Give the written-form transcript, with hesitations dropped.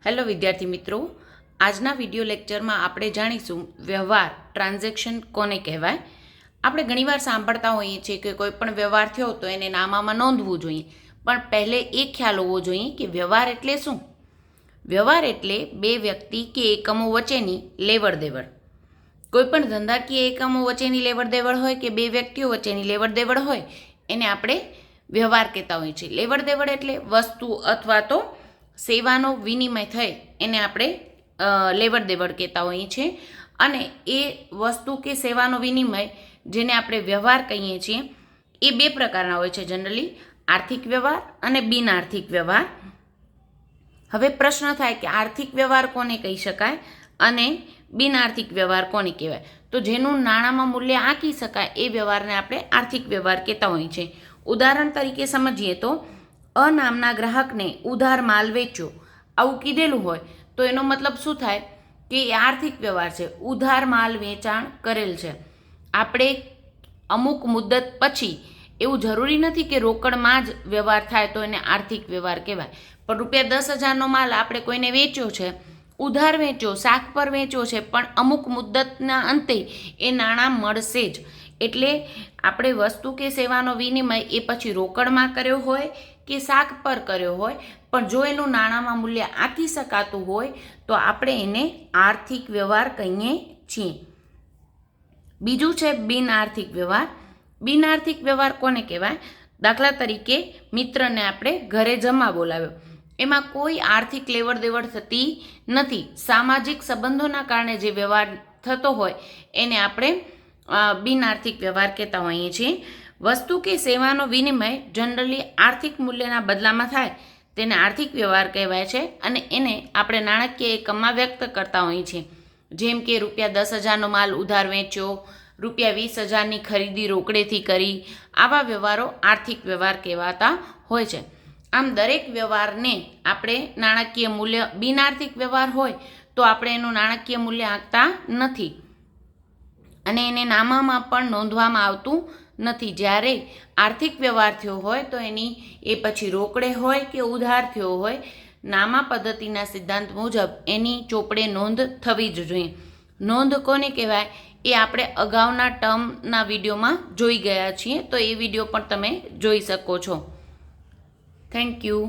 Hello વિદ્યાર્થી મિત્રો, આજના વિડીયો લેક્ચરમાં આપણે જાણીશું વ્યવહાર ટ્રાન્ઝેક્શન કોને કહેવાય. આપણે ઘણીવાર સાંભળતા હોઈએ છીએ કે કોઈ પણ વ્યવહાર થયો તો એને નામામાં નોંધવું જોઈએ, પણ પહેલે એ ખ્યાલ હોવો જોઈએ કે વ્યવહાર એટલે શું. વ્યવહાર એટલે બે વ્યક્તિ કે એકમો વચ્ચેની લેવડ દેવડ. કોઈ પણ ધંધાકીય એકમો વચ્ચેની લેવડ દેવડ હોય કે બે વ્યક્તિઓ વચ્ચેની લેવડ દેવડ હોય એને આપણે વ્યવહાર કહેતા હોઈએ છીએ. લેવડ દેવડ એટલે વસ્તુ અથવા તો સેવાનો વિનિમય થાય એને આપણે લેવડ દેવડ કહેતા હોઈએ છીએ. અને એ વસ્તુ કે સેવાનો વિનિમય જેને આપણે વ્યવહાર કહીએ છીએ એ બે પ્રકારના હોય છે જનરલી, આર્થિક વ્યવહાર અને બિન આર્થિક વ્યવહાર. હવે પ્રશ્ન થાય કે આર્થિક વ્યવહાર કોને કહી શકાય અને બિન આર્થિક વ્યવહાર કોને કહેવાય. તો જેનું નાણાંમાં મૂલ્ય આંકી શકાય એ વ્યવહારને આપણે આર્થિક વ્યવહાર કહેતા હોઈએ છીએ. ઉદાહરણ તરીકે સમજીએ તો અ નામના ગ્રાહકને ઉધાર માલ વેચ્યો આવું કીધેલું હોય તો એનો મતલબ શું થાય કે એ આર્થિક વ્યવહાર છે, ઉધાર માલ વેચાણ કરેલ છે. આપણે અમુક મુદ્દત પછી એવું જરૂરી નથી કે રોકડમાં જ વ્યવહાર થાય તો એને આર્થિક વ્યવહાર કહેવાય, પણ ₹10,000નો માલ આપણે કોઈને વેચ્યો છે, ઉધાર વેચ્યો, શાક પર વેચ્યો છે, પણ અમુક મુદ્દતના અંતે એ નાણાં મળશે જ. એટલે આપણે વસ્તુ કે સેવાનો વિનિમય એ પછી રોકડમાં કર્યો હોય કે શાક પર કર્યો હોય, પણ જો એનું નાણાંમાં મૂલ્ય આંકી શકાતું હોય તો આપણે એને આર્થિક વ્યવહાર કહીએ છીએ. બીજું છે બિન આર્થિક વ્યવહાર. બિન આર્થિક વ્યવહાર કોને કહેવાય? દાખલા તરીકે મિત્રને આપણે ઘરે જમવા બોલાવ્યો, એમાં કોઈ આર્થિક લેવડ દેવડ થતી નથી, સામાજિક સંબંધોના કારણે જે વ્યવહાર થતો હોય એને આપણે બિન આર્થિક વ્યવહાર કહેતા હોઈએ છીએ. વસ્તુ કે સેવાનો વિનિમય જનરલી આર્થિક મૂલ્યના બદલામાં થાય તેને આર્થિક વ્યવહાર કહેવાય છે અને એને આપણે નાણાકીય એકમમાં વ્યક્ત કરતા હોઈએ છીએ. જેમ કે ₹10,000નો માલ ઉધાર વેચ્યો, ₹20,000ની ખરીદી રોકડેથી કરી, આવા વ્યવહારો આર્થિક વ્યવહાર કહેવાતા હોય છે. આમ દરેક વ્યવહારને આપણે નાણાકીય મૂલ્ય, બિન આર્થિક વ્યવહાર હોય તો આપણે એનું નાણાકીય મૂલ્ય આંકતા નથી અને એને નામામાં પણ નોંધવામાં આવતું નથી. જ્યારે આર્થિક વ્યવહાર થયો હોય તો એની એ પછી રોકડે હોય કે ઉધાર થયો હોય, નામા પદ્ધતિના સિદ્ધાંત મુજબ એની ચોપડે નોંધ થવી જ જોઈએ. નોંધ કોને કહેવાય એ આપણે અગાઉના ટર્મના વિડીયોમાં જોઈ ગયા છીએ, તો એ વિડીયો પણ તમે જોઈ શકો છો. Thank you.